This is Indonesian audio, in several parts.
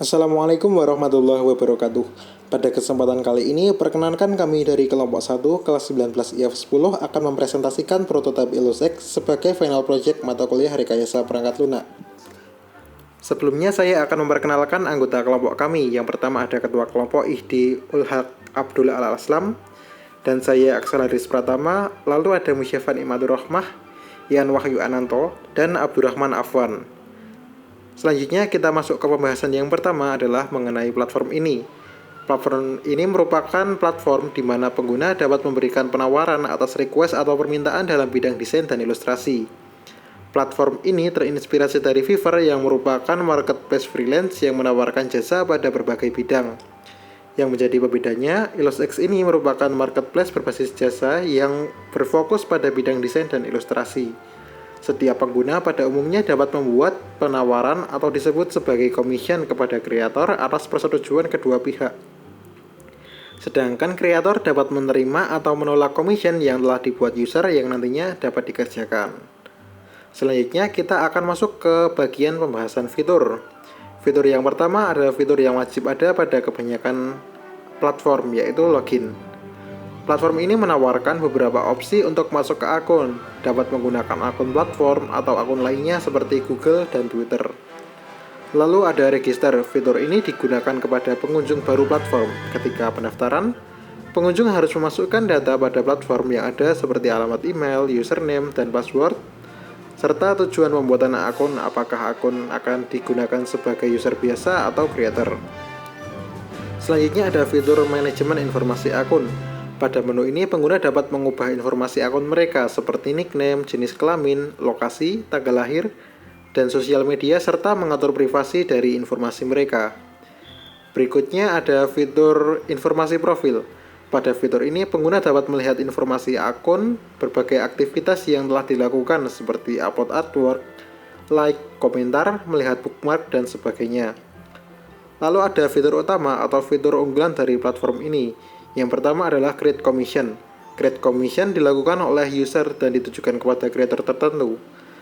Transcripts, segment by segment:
Assalamualaikum warahmatullahi wabarakatuh. Pada kesempatan kali ini, perkenankan kami dari kelompok 1 kelas 19 IF 10 akan mempresentasikan prototipe Illusex sebagai final project mata kuliah Rekayasa Perangkat Lunak. Sebelumnya saya akan memperkenalkan anggota kelompok kami. Yang pertama ada Ketua Kelompok Ihdi Ulhaq Abdul Al-Aslam, dan saya Aksalaris Pratama. Lalu ada Musyafan Imadur Rahmah, Ian Wahyu Ananto, dan Abdurrahman Afwan. Selanjutnya kita masuk ke pembahasan yang pertama adalah mengenai platform ini. Platform ini merupakan platform di mana pengguna dapat memberikan penawaran atas request atau permintaan dalam bidang desain dan ilustrasi. Platform ini terinspirasi dari Fiverr yang merupakan marketplace freelance yang menawarkan jasa pada berbagai bidang. Yang menjadi pembedanya, Illusex ini merupakan marketplace berbasis jasa yang berfokus pada bidang desain dan ilustrasi. Setiap pengguna pada umumnya dapat membuat penawaran atau disebut sebagai commission kepada kreator atas persetujuan kedua pihak. Sedangkan kreator dapat menerima atau menolak commission yang telah dibuat user yang nantinya dapat dikerjakan. Selanjutnya kita akan masuk ke bagian pembahasan fitur. Fitur yang pertama adalah fitur yang wajib ada pada kebanyakan platform, yaitu login. Platform ini menawarkan beberapa opsi untuk masuk ke akun, dapat menggunakan akun platform atau akun lainnya seperti Google dan Twitter. Lalu ada register. Fitur ini digunakan kepada pengunjung baru platform. Ketika pendaftaran, pengunjung harus memasukkan data pada platform yang ada seperti alamat email, username, dan password, serta tujuan pembuatan akun, apakah akun akan digunakan sebagai user biasa atau creator. Selanjutnya ada fitur manajemen informasi akun. Pada menu ini, pengguna dapat mengubah informasi akun mereka seperti nickname, jenis kelamin, lokasi, tanggal lahir, dan sosial media, serta mengatur privasi dari informasi mereka. Berikutnya ada fitur informasi profil. Pada fitur ini, pengguna dapat melihat informasi akun, berbagai aktivitas yang telah dilakukan seperti upload artwork, like, komentar, melihat bookmark, dan sebagainya. Lalu ada fitur utama atau fitur unggulan dari platform ini. Yang pertama adalah Create Commission. Create Commission dilakukan oleh user dan ditujukan kepada creator tertentu.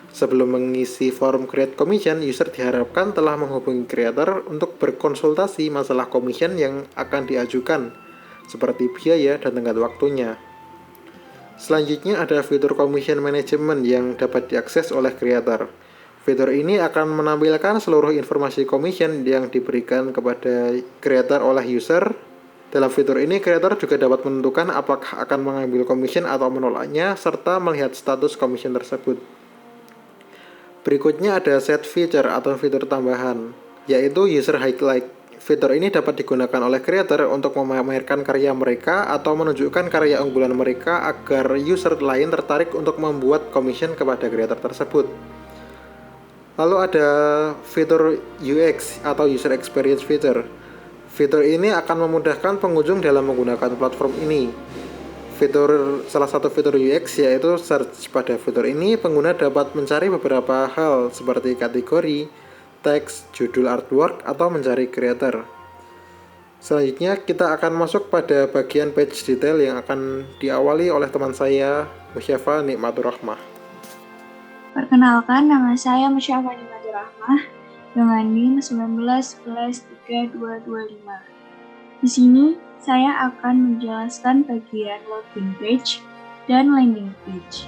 Sebelum mengisi form Create Commission, user diharapkan telah menghubungi creator untuk berkonsultasi masalah commission yang akan diajukan, seperti biaya dan tenggat waktunya. Selanjutnya ada fitur commission management yang dapat diakses oleh creator. Fitur ini akan menampilkan seluruh informasi commission yang diberikan kepada creator oleh user. Dalam fitur ini, creator juga dapat menentukan apakah akan mengambil commission atau menolaknya, serta melihat status commission tersebut. Berikutnya ada set feature atau fitur tambahan, yaitu user highlight. Fitur ini dapat digunakan oleh creator untuk memamerkan karya mereka atau menunjukkan karya unggulan mereka agar user lain tertarik untuk membuat commission kepada creator tersebut. Lalu ada fitur UX atau user experience feature. Fitur ini akan memudahkan pengunjung dalam menggunakan platform ini. Salah satu fitur UX yaitu search. Pada fitur ini, pengguna dapat mencari beberapa hal seperti kategori, teks, judul artwork, atau mencari creator. Selanjutnya kita akan masuk pada bagian page detail yang akan diawali oleh teman saya, Musyafa Nikmatur Rahmah. Perkenalkan, nama saya Musyafa Nikmatur Rahmah dengan NIM 19113225. Di sini saya akan menjelaskan bagian login page dan landing page.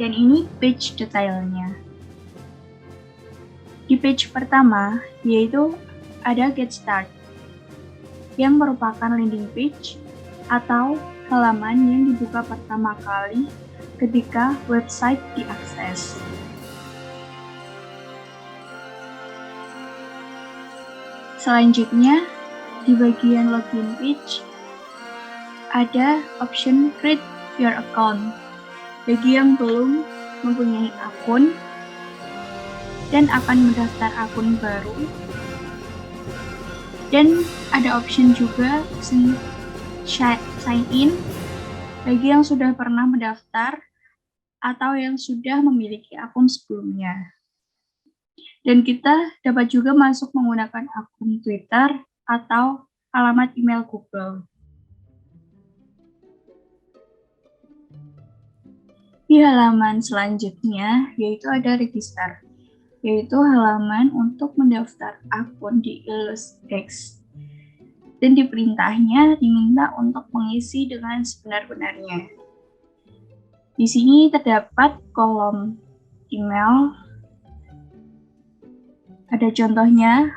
Dan ini page detailnya. Di page pertama, yaitu ada Get Start, yang merupakan landing page atau halaman yang dibuka pertama kali ketika website diakses. Selanjutnya, di bagian login page, ada option Create Your Account bagi yang belum mempunyai akun dan akan mendaftar akun baru. Dan ada option juga sign in bagi yang sudah pernah mendaftar atau yang sudah memiliki akun sebelumnya. Dan kita dapat juga masuk menggunakan akun Twitter atau alamat email Google. Di halaman selanjutnya, yaitu ada register. yaitu halaman untuk mendaftar akun di IlusX. Dan di perintahnya diminta untuk mengisi dengan sebenar-benarnya. Di sini terdapat kolom email. Ada contohnya,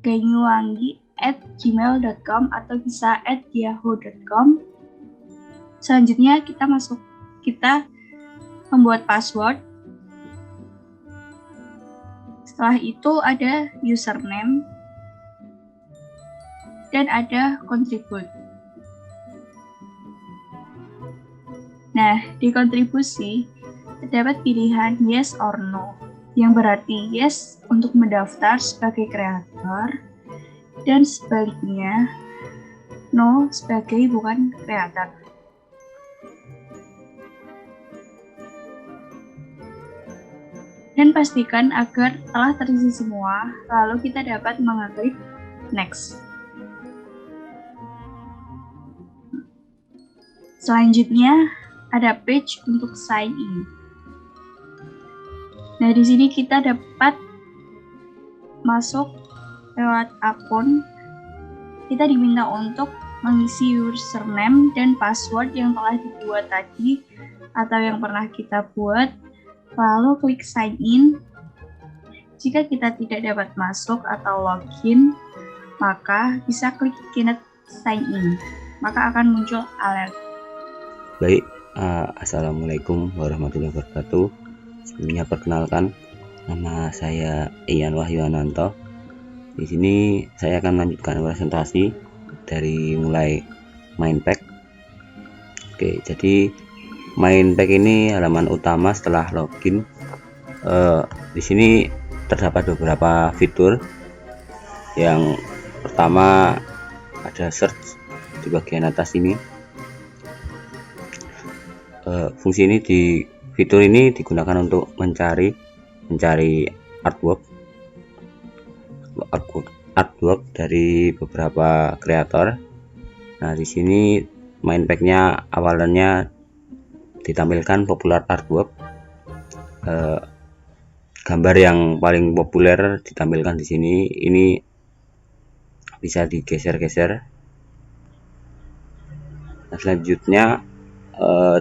genyuwangi@gmail.com atau bisa @yahoo.com. Selanjutnya kita membuat password. Setelah itu ada username dan ada contribute. Nah, di kontribusi terdapat pilihan yes or no, yang berarti yes untuk mendaftar sebagai kreator dan sebaliknya no sebagai bukan kreator. Dan pastikan agar telah terisi semua, lalu kita dapat mengeklik next. Selanjutnya ada page untuk sign in. Nah, di sini kita dapat masuk lewat akun. Kita diminta untuk mengisi username dan password yang telah dibuat tadi atau yang pernah kita buat, lalu klik sign in. Jika kita tidak dapat masuk atau login, maka bisa klik cannot sign in, maka akan muncul alert. Baik, assalamualaikum warahmatullahi wabarakatuh. Sebelumnya perkenalkan, nama saya Ian Wahyuananto. Di sini saya akan melanjutkan presentasi dari mulai Mindpack. Oke, jadi Mindpack ini halaman utama setelah login. Di sini terdapat beberapa fitur. Yang pertama ada search di bagian atas ini. Fungsi ini fitur ini digunakan untuk mencari artwork dari beberapa kreator. Nah, di sini Mindpack-nya awalnya ditampilkan popular artwork. Gambar yang paling populer ditampilkan di sini. Ini bisa digeser-geser. Nah, selanjutnya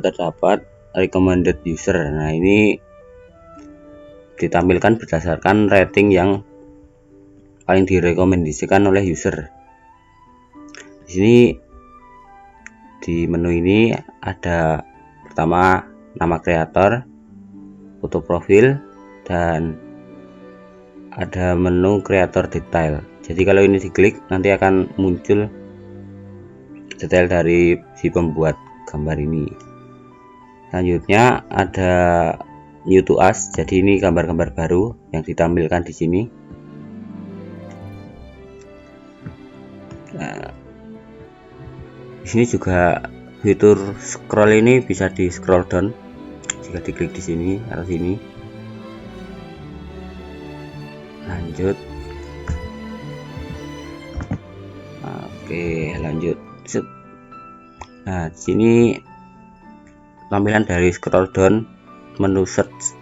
terdapat recommended user. Nah, ini ditampilkan berdasarkan rating yang paling direkomendasikan oleh user. Di sini di menu ini ada pertama nama kreator, foto profil, dan ada menu kreator detail. Jadi kalau ini diklik nanti akan muncul detail dari si pembuat gambar ini. Selanjutnya ada new to us. Jadi ini gambar-gambar baru yang ditampilkan di sini. Nah, di sini juga fitur scroll ini bisa di scroll down jika diklik di sini atau sini. Lanjut. Oke, lanjut. Nah, di sini tampilan dari scroll down menu search.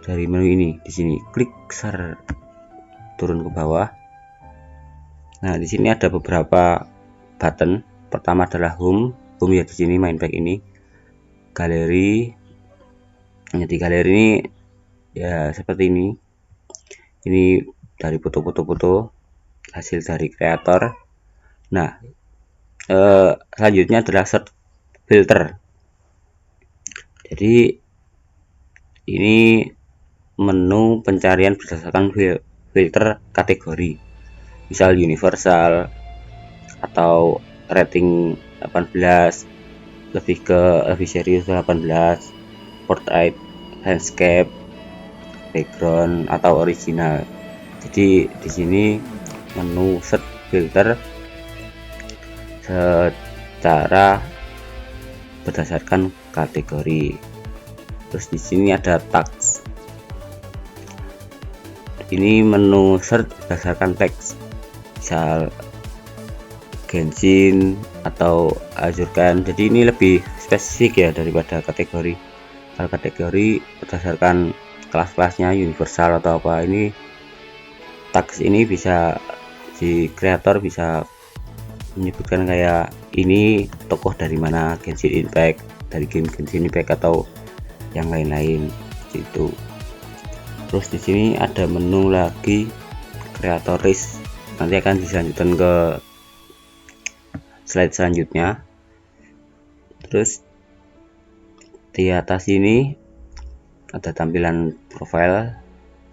Dari menu ini di sini klik share, turun ke bawah. Nah, di sini ada beberapa button. Pertama adalah home ya, di sini Mindpack ini. Galeri. Nah, di galeri ini ya seperti ini. Ini dari foto-foto hasil dari kreator. Nah, selanjutnya adalah search filter. Jadi ini menu pencarian berdasarkan filter kategori, misal universal atau rating 18, lebih serius 18, portrait, landscape, background atau original. Jadi di sini menu search filter secara berdasarkan kategori. Terus di sini ada tags. Ini menu search berdasarkan teks, misal Genshin atau Azure Kan. Jadi ini lebih spesifik ya daripada kategori. file kategori berdasarkan kelas-kelasnya universal atau apa. Ini tags ini bisa si kreator bisa menyebutkan kayak ini tokoh dari mana, Genshin Impact, dari game Genshin Impact atau yang lain-lain gitu. Terus di sini ada menu lagi creator list, nanti akan dilanjutkan ke slide selanjutnya. Terus di atas ini ada tampilan profile,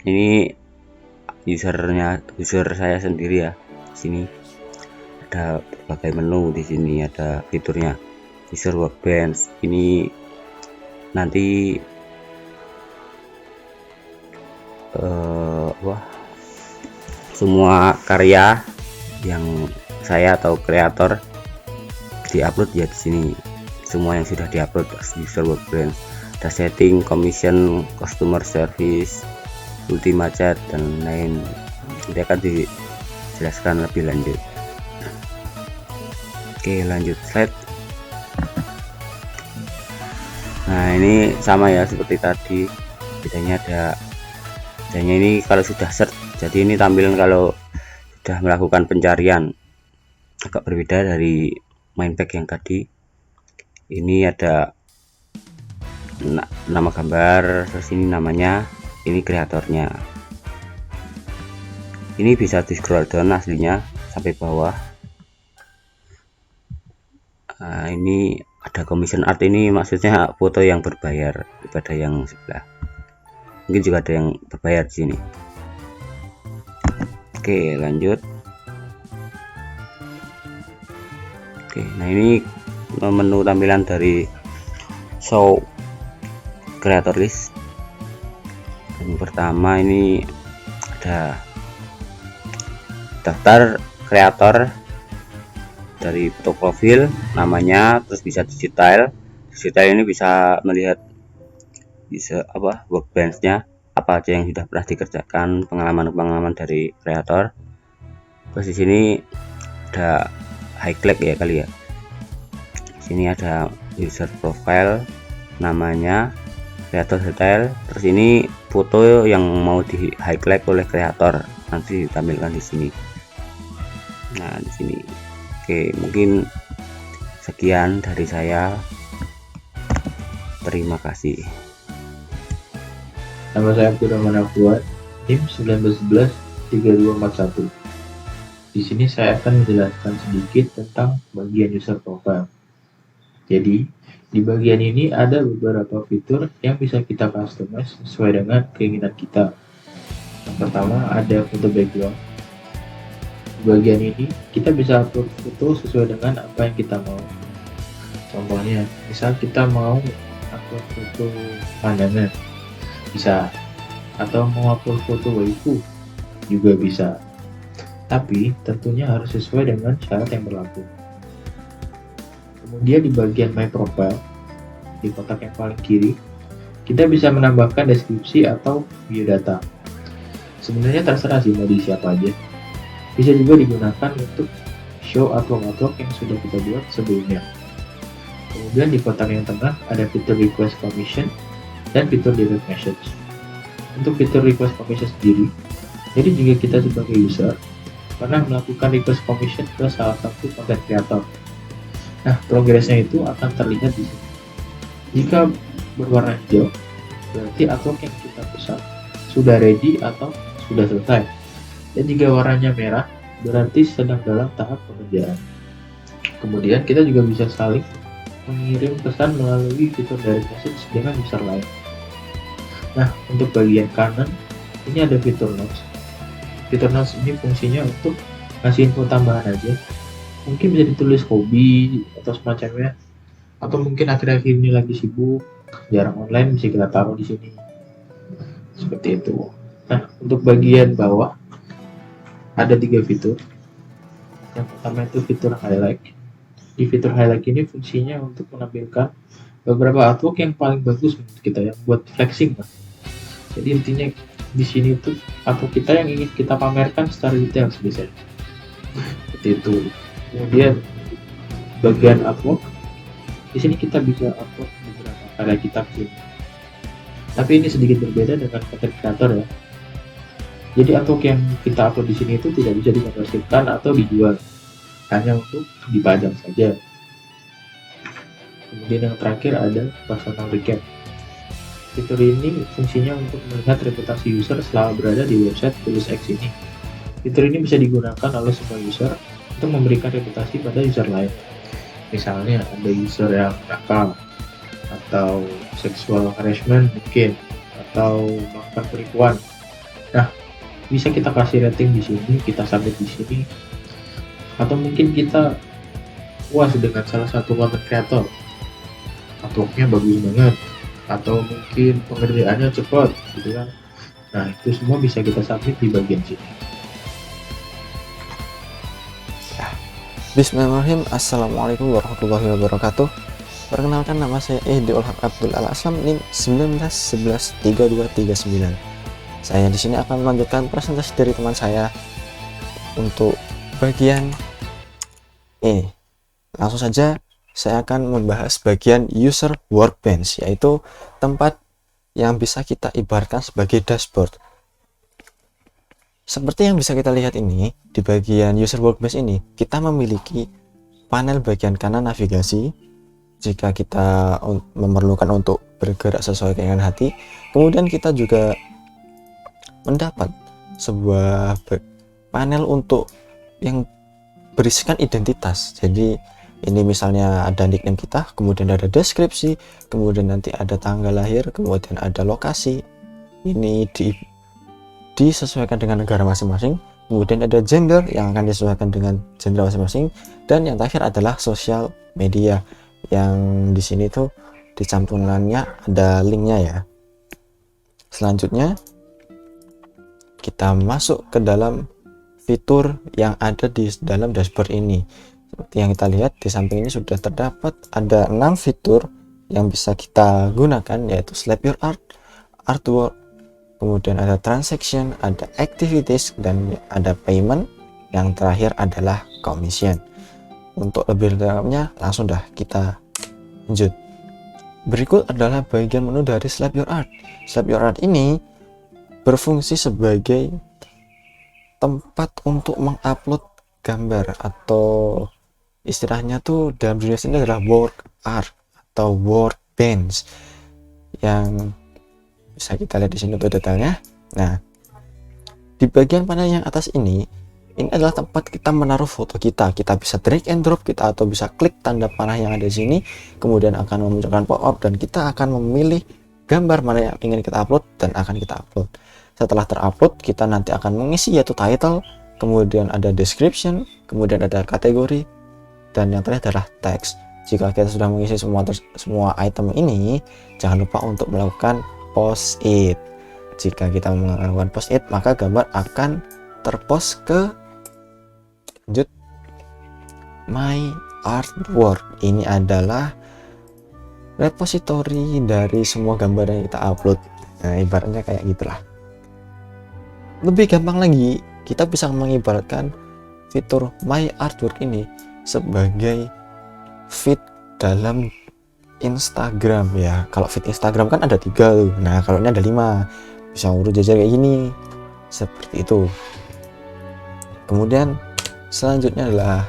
ini user saya sendiri ya. Di sini ada berbagai menu, di sini ada fiturnya user workbench. Ini nanti semua karya yang saya atau kreator diupload ya di sini, semua yang sudah diupload user workbench. Ada setting, commission, customer service, ultima chat dan lain, nanti akan dijelaskan lebih lanjut. Oke, lanjut slide. Nah, ini sama ya seperti tadi, bedanya ini kalau sudah search, jadi ini tampilan kalau sudah melakukan pencarian, agak berbeda dari main pack yang tadi. Ini ada nama gambar, terus ini namanya, ini kreatornya. Ini bisa di scroll down aslinya sampai bawah. Nah, ini ada commission art, ini maksudnya foto yang berbayar daripada yang sebelah. Mungkin juga ada yang berbayar di sini. Oke, lanjut. Oke, nah ini menu tampilan dari show creator list. Yang pertama ini ada daftar kreator dari foto profil, namanya, terus bisa detail. Detail ini bisa melihat workbench-nya, apa aja yang sudah pernah dikerjakan, pengalaman dari kreator. Terus di sini ada highlight ya kali ya. Di sini ada user profile, namanya, kreator detail. Terus ini foto yang mau di highlight oleh kreator, nanti ditampilkan di sini. Nah, di sini. Oke, mungkin sekian dari saya. Terima kasih. Nama saya Abdurrahman Afwan, NIM 1911-3241. Di sini saya akan menjelaskan sedikit tentang bagian user profile. Jadi, di bagian ini ada beberapa fitur yang bisa kita customize sesuai dengan keinginan kita. Yang pertama ada foto background. Di bagian ini kita bisa upload foto sesuai dengan apa yang kita mau. Contohnya, misal kita mau upload foto pandangan, bisa, atau mau upload foto waifu juga bisa, tapi tentunya harus sesuai dengan syarat yang berlaku. Kemudian di bagian my profile, di kotak yang paling kiri, kita bisa menambahkan deskripsi atau biodata. Sebenarnya terserah sih mau diisi apa aja. Bisa juga digunakan untuk show artwork yang sudah kita buat sebelumnya. Kemudian di kotak yang tengah ada fitur request commission dan fitur direct message. Untuk fitur request commission sendiri, jadi jika kita sebagai user pernah melakukan request commission ke salah satu content creator, nah progresnya itu akan terlihat di sini. Jika berwarna hijau, berarti artwork yang kita pesan sudah ready atau sudah selesai. Dan jika warnanya merah, berarti sedang dalam tahap pengerjaan. Kemudian kita juga bisa saling mengirim pesan melalui fitur direct message dengan user lain. Nah, untuk bagian kanan, ini ada fitur notes. Fitur notes ini fungsinya untuk ngasih info tambahan aja. Mungkin bisa ditulis hobi atau semacamnya. Atau mungkin akhir-akhir ini lagi sibuk, jarang online, bisa kita taruh di sini. Seperti itu. Nah, untuk bagian bawah, ada 3 fitur. Yang pertama itu fitur highlight. Di fitur highlight ini fungsinya untuk menampilkan beberapa artwork yang paling bagus menurut kita ya, buat flexing lah. Jadi intinya di sini tuh artwork kita yang ingin kita pamerkan secara detail biasanya. Seperti itu. Kemudian bagian artwork, di sini kita bisa upload beberapa karya kita ke sini. Tapi ini sedikit berbeda dengan content creator ya. Jadi artwork yang kita upload di sini itu tidak bisa dikonversikan atau dijual, hanya untuk dipajang saja. Kemudian yang terakhir ada personal recap. Fitur ini fungsinya untuk melihat reputasi user selama berada di website TulusX ini. Fitur ini bisa digunakan oleh semua user untuk memberikan reputasi pada user lain. Misalnya ada user yang nakal, atau seksual harassment mungkin, atau melakukan penipuan. Nah, bisa kita kasih rating di sini, kita submit di sini, atau mungkin kita puas dengan salah satu content creator, artworknya bagus banget, atau mungkin pengerjaannya cepat, gitu kan. Nah, itu semua bisa kita submit di bagian sini. Bismillahirrahmanirrahim. Assalamualaikum warahmatullahi wabarakatuh. Perkenalkan, nama saya Ehdiul Haq Abdul Al-Aslam, NIM 19113239. Saya di sini akan melanjutkan presentasi dari teman saya untuk bagian ini. Langsung saja saya akan membahas bagian user workbench, yaitu tempat yang bisa kita ibaratkan sebagai dashboard. Seperti yang bisa kita lihat ini, di bagian user workbench ini kita memiliki panel bagian kanan navigasi jika kita memerlukan untuk bergerak sesuai keinginan hati. Kemudian kita juga mendapat sebuah panel untuk yang berisikan identitas. Jadi ini misalnya ada nickname kita, kemudian ada deskripsi, kemudian nanti ada tanggal lahir, kemudian ada lokasi. Ini disesuaikan dengan negara masing-masing. Kemudian ada gender yang akan disesuaikan dengan gender masing-masing, dan yang terakhir adalah sosial media yang di sini tuh dicantumkannya ada linknya ya. Selanjutnya kita masuk ke dalam fitur yang ada di dalam dashboard ini. Seperti yang kita lihat di samping ini sudah terdapat ada 6 fitur yang bisa kita gunakan, yaitu Slap Your Art, Artwork, kemudian ada Transaction, ada Activities, dan ada Payment. Yang terakhir adalah Commission. Untuk lebih lengkapnya langsung dah kita lanjut. Berikut adalah bagian menu dari Slap Your Art. Slap Your Art ini berfungsi sebagai tempat untuk mengupload gambar, atau istilahnya tuh dalam dunia sini adalah work art atau workbench, yang bisa kita lihat di sini untuk detailnya. Nah, di bagian panel yang atas ini adalah tempat kita menaruh foto kita. Kita bisa drag and drop kita, atau bisa klik tanda panah yang ada di sini, kemudian akan memunculkan pop-up dan kita akan memilih gambar mana yang ingin kita upload dan akan kita upload. Setelah terupload, kita nanti akan mengisi yaitu title, kemudian ada description, kemudian ada kategori, dan yang terakhir adalah text. Jika kita sudah mengisi semua item ini, jangan lupa untuk melakukan post it. Jika kita melakukan post it, maka gambar akan terpost ke lanjut my artwork. Ini adalah repository dari semua gambar yang kita upload. Nah, ibaratnya kayak gitulah. Lebih gampang lagi, kita bisa mengibaratkan fitur my artwork ini sebagai feed dalam Instagram ya. Kalau feed Instagram kan ada 3 tuh. Nah, kalau ini ada 5. Bisa urut jajar kayak gini. Seperti itu. Kemudian selanjutnya adalah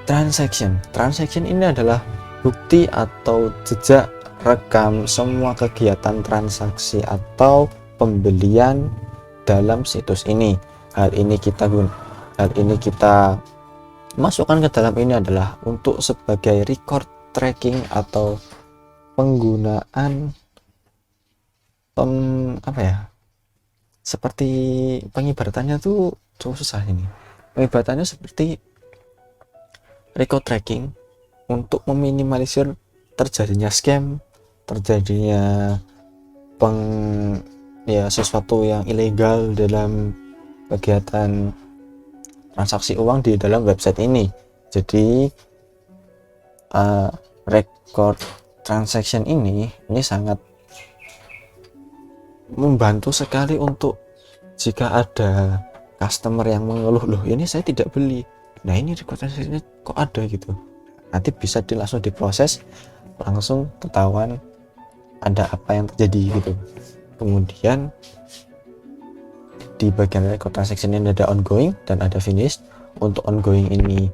transaction. Transaction ini adalah bukti atau jejak rekam semua kegiatan transaksi atau pembelian dalam situs ini. Hal ini kita masukkan ke dalam ini adalah untuk sebagai record tracking atau penggunaan seperti pengibaratannya tuh cukup susah ini. Pengibaratannya seperti record tracking untuk meminimalisir terjadinya scam, terjadinya sesuatu yang ilegal dalam kegiatan transaksi uang di dalam website ini. Jadi record transaction ini sangat membantu sekali untuk jika ada customer yang mengeluh, loh ini saya tidak beli, nah ini record transaction kok ada gitu, nanti bisa langsung diproses, langsung ketahuan ada apa yang terjadi gitu. Kemudian di bagian record transaction ini ada ongoing dan ada finish. Untuk ongoing ini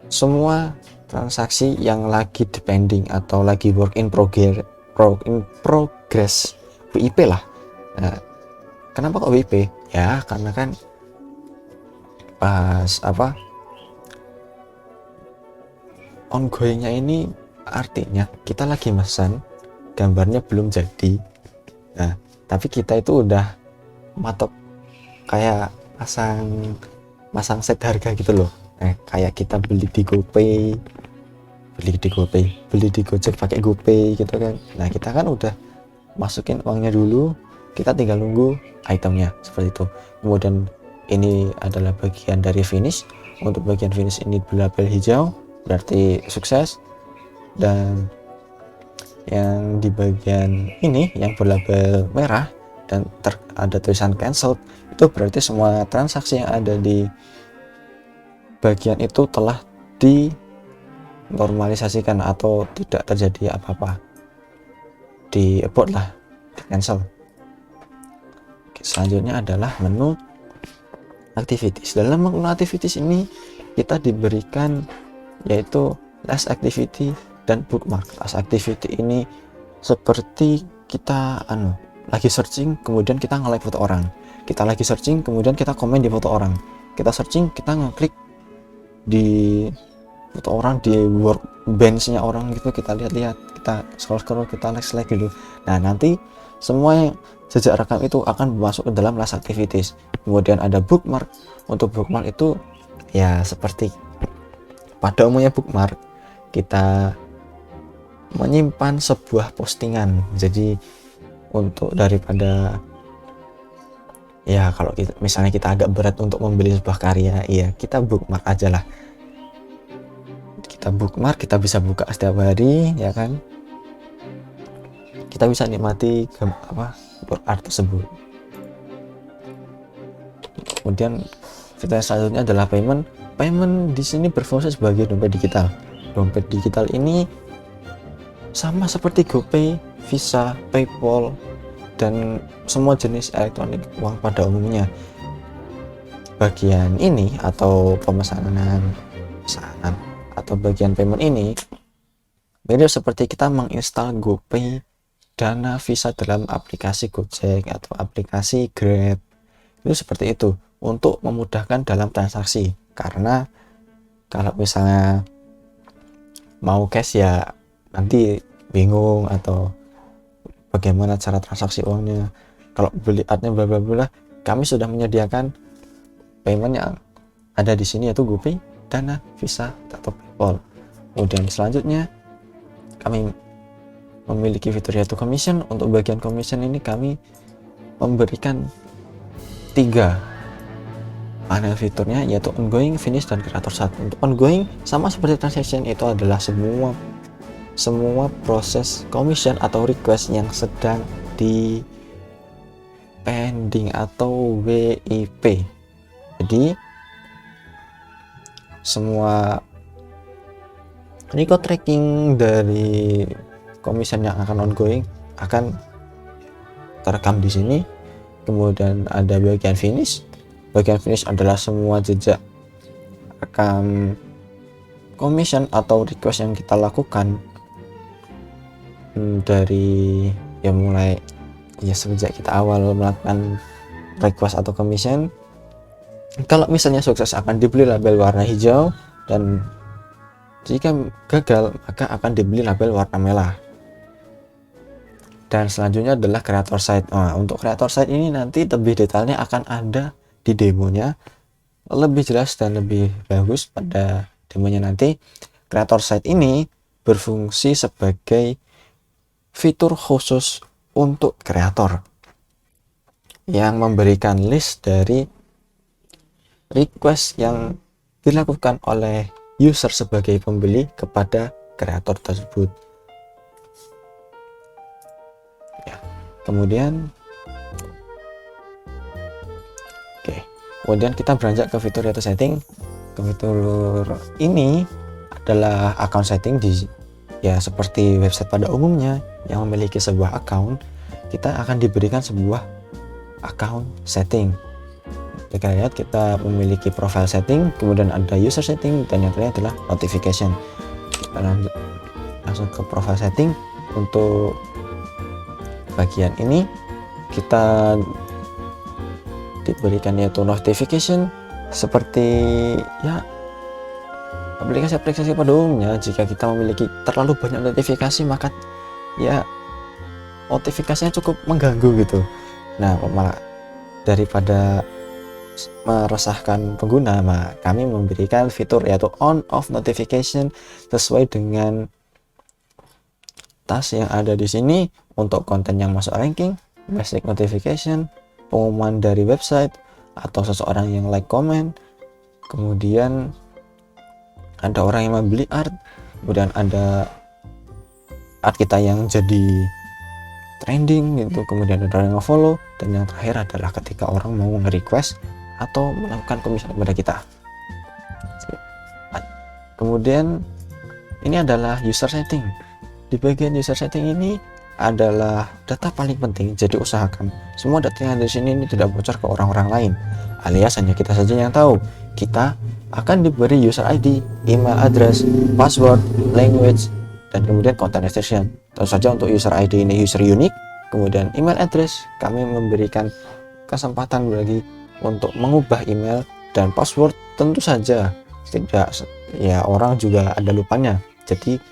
semua transaksi yang lagi depending atau lagi work in progress WIP lah. Nah, kenapa kok WIP? Ya karena kan pas ongoingnya ini artinya kita lagi mesen, gambarnya belum jadi. Nah, tapi kita itu udah matok kayak masang set harga gitu loh. Kayak kita beli di GoPay, beli di Gojek pakai GoPay gitu kan. Nah, kita kan udah masukin uangnya dulu, kita tinggal nunggu itemnya seperti itu. Kemudian ini adalah bagian dari finish. Untuk bagian finish ini berlabel hijau berarti sukses, dan yang di bagian ini yang berlabel merah dan ada tulisan cancel itu berarti semua transaksi yang ada di bagian itu telah dinormalisasikan atau tidak terjadi apa-apa, di abort lah, di cancel. Oke, selanjutnya adalah menu activities. Dalam menu activities ini kita diberikan yaitu last activity dan bookmark. Last activity ini seperti kita lagi searching kemudian kita nge-like foto orang, kita lagi searching kemudian kita komen di foto orang, kita searching kita ngeklik di foto orang, di workbench-nya orang gitu, kita lihat-lihat, kita scroll kita like gitu. Nah, nanti semua jejak rekam itu akan masuk ke dalam last activities. Kemudian ada bookmark. Untuk bookmark itu ya seperti pada umumnya bookmark, kita menyimpan sebuah postingan. Jadi untuk daripada ya kalau misalnya kita agak berat untuk membeli sebuah karya, ya kita bookmark aja lah. Kita bookmark, kita bisa buka setiap hari, ya kan? Kita bisa nikmati work art tersebut. Kemudian fitur selanjutnya adalah payment. Payment di sini berfungsi sebagai dompet digital. Dompet digital ini sama seperti GoPay, Visa, PayPal, dan semua jenis elektronik uang pada umumnya. Bagian ini atau pesanan atau bagian payment ini mirip seperti kita menginstal GoPay, Dana, Visa dalam aplikasi Gojek atau aplikasi Grab. Itu seperti itu untuk memudahkan dalam transaksi. Karena kalau misalnya mau cash ya nanti bingung atau bagaimana cara transaksi uangnya. Kalau beli artnya bla bla bla, kami sudah menyediakan payment yang ada di sini yaitu GoPay, Dana, Visa atau PayPal. Kemudian selanjutnya kami memiliki fitur yaitu commission. Untuk bagian commission ini kami memberikan 3 panel fiturnya yaitu ongoing, finish, dan creator site. Untuk ongoing sama seperti transaction, itu adalah semua proses commission atau request yang sedang di pending atau WIP. Jadi semua record tracking dari commission yang akan ongoing akan terekam di sini. Kemudian ada bagian finish. Bagian finish adalah semua jejak rekam commission atau request yang kita lakukan dari mulai sejak kita awal melakukan request atau commission. Kalau misalnya sukses akan dibeli label warna hijau, dan jika gagal maka akan dibeli label warna merah. Dan selanjutnya adalah creator site. Untuk creator site ini nanti lebih detailnya akan ada di demonya, lebih jelas dan lebih bagus pada demonya nanti. Creator site ini berfungsi sebagai fitur khusus untuk kreator yang memberikan list dari request yang dilakukan oleh user sebagai pembeli kepada kreator tersebut. Kemudian kita beranjak ke fitur yaitu setting. Fitur ini adalah account setting seperti website pada umumnya. yang memiliki sebuah account, kita akan diberikan sebuah account setting. Kita lihat kita memiliki profile setting, kemudian ada user setting, dan yang terakhir adalah notification. Kita langsung ke profile setting. Untuk bagian ini kita diberikan yaitu notification, seperti ya aplikasi-aplikasi pada umumnya. Jika kita memiliki terlalu banyak notifikasi, maka ya notifikasinya cukup mengganggu gitu. Nah, malah daripada meresahkan pengguna, kami memberikan fitur yaitu on off notification sesuai dengan task yang ada di sini. Untuk konten yang masuk ranking, basic notification, pengumuman dari website atau seseorang yang like comment, kemudian ada orang yang membeli art, kemudian ada art kita yang jadi trending gitu, kemudian ada orang yang follow, dan yang terakhir adalah ketika orang mau nge-request atau melakukan komisioner kepada kita. Kemudian ini adalah user setting. Di bagian user setting ini adalah data paling penting, jadi usahakan semua data yang ada di sini ini tidak bocor ke orang-orang lain, alias hanya kita saja yang tahu. Kita akan diberi user ID, email address, password, language, dan kemudian content restriction. Tentu saja untuk user ID ini user unique, kemudian email address kami memberikan kesempatan bagi untuk mengubah email, dan password tentu saja tidak, ya orang juga ada lupanya, jadi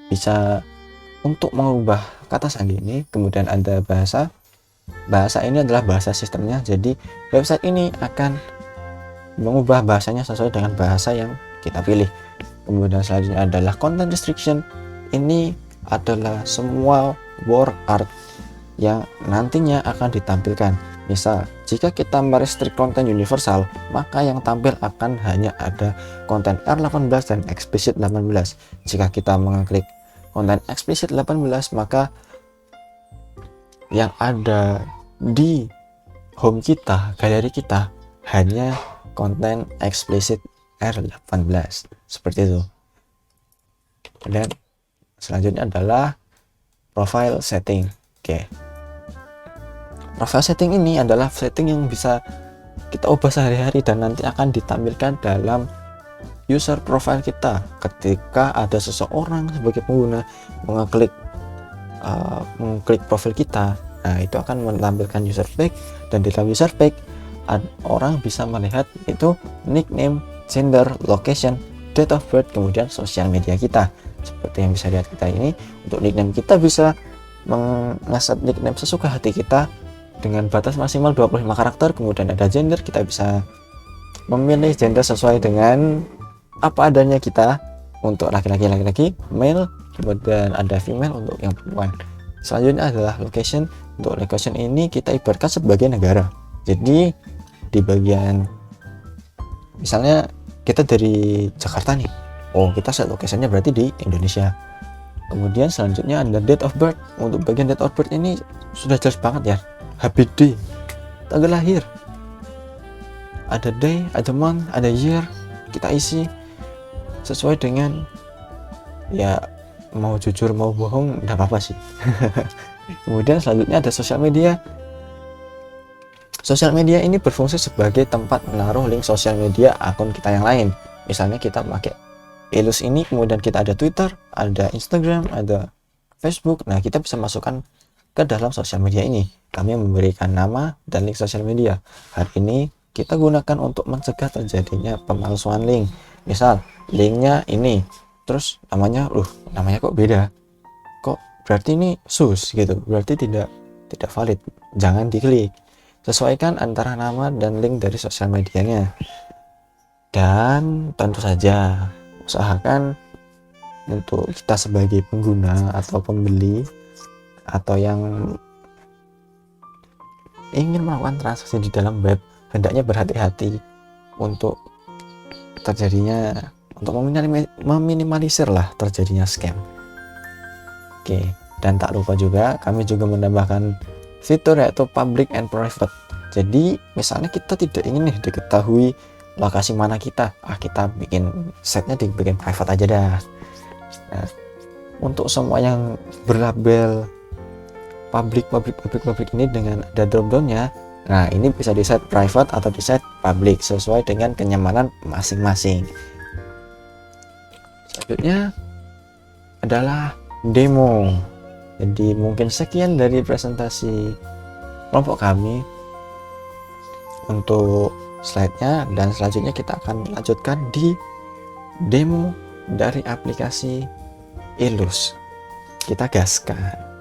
bisa untuk mengubah kata sandi ini. Kemudian ada bahasa ini adalah bahasa sistemnya, jadi website ini akan mengubah bahasanya sesuai dengan bahasa yang kita pilih. Kemudian selanjutnya adalah content restriction. Ini adalah semua word art yang nantinya akan ditampilkan. Misal, jika kita merestrict konten universal, maka yang tampil akan hanya ada konten R18 dan explicit 18. Jika kita mengklik konten explicit 18, maka yang ada di home kita, galeri kita, hanya konten explicit R18 seperti itu. Dan selanjutnya adalah profile setting. Oke. Profile setting ini adalah setting yang bisa kita ubah sehari-hari dan nanti akan ditampilkan dalam user profile kita ketika ada seseorang sebagai pengguna mengklik profil kita. Nah, itu akan menampilkan user page, dan di dalam user page orang bisa melihat itu nickname, gender, location, date of birth, kemudian sosial media kita. Seperti yang bisa lihat kita ini, untuk nickname kita bisa mengeset nickname sesuka hati kita dengan batas maksimal 25 karakter. Kemudian ada gender, kita bisa memilih gender sesuai dengan apa adanya kita. Untuk laki-laki male, kemudian ada female untuk yang perempuan. Selanjutnya adalah location. Untuk location ini kita ibaratkan sebagai negara. Jadi di bagian misalnya kita dari Jakarta nih, kita set locationnya berarti di Indonesia. Kemudian selanjutnya ada date of birth. Untuk bagian date of birth ini sudah jelas banget ya, HBD, tanggal lahir, ada day, ada month, ada year, kita isi sesuai dengan, ya mau jujur mau bohong enggak apa-apa sih. Kemudian selanjutnya ada sosial media. Sosial media ini berfungsi sebagai tempat menaruh link sosial media akun kita yang lain. Misalnya kita pakai Ilus ini, kemudian kita ada Twitter, ada Instagram, ada Facebook. Nah, kita bisa masukkan ke dalam sosial media ini. Kami memberikan nama dan link sosial media. Hal ini kita gunakan untuk mencegah terjadinya pemalsuan link. Misal linknya ini, terus namanya kok beda, kok berarti ini sus gitu, berarti tidak valid, jangan diklik. Sesuaikan antara nama dan link dari sosial medianya. Dan tentu saja usahakan untuk kita sebagai pengguna atau pembeli atau yang ingin melakukan transaksi di dalam web, hendaknya berhati-hati untuk meminimalisir lah terjadinya scam. Oke, dan tak lupa juga kami juga menambahkan fitur yaitu public and private. Jadi misalnya kita tidak ingin nih diketahui lokasi mana kita bikin setnya di bagian private aja dah. Nah, untuk semua yang berlabel public ini dengan ada drop downnya. Nah, ini bisa di set private atau di set public sesuai dengan kenyamanan masing-masing. Selanjutnya adalah demo. Jadi mungkin sekian dari presentasi kelompok kami untuk slide-nya, dan selanjutnya kita akan lanjutkan di demo dari aplikasi Ilus. Kita gaskan.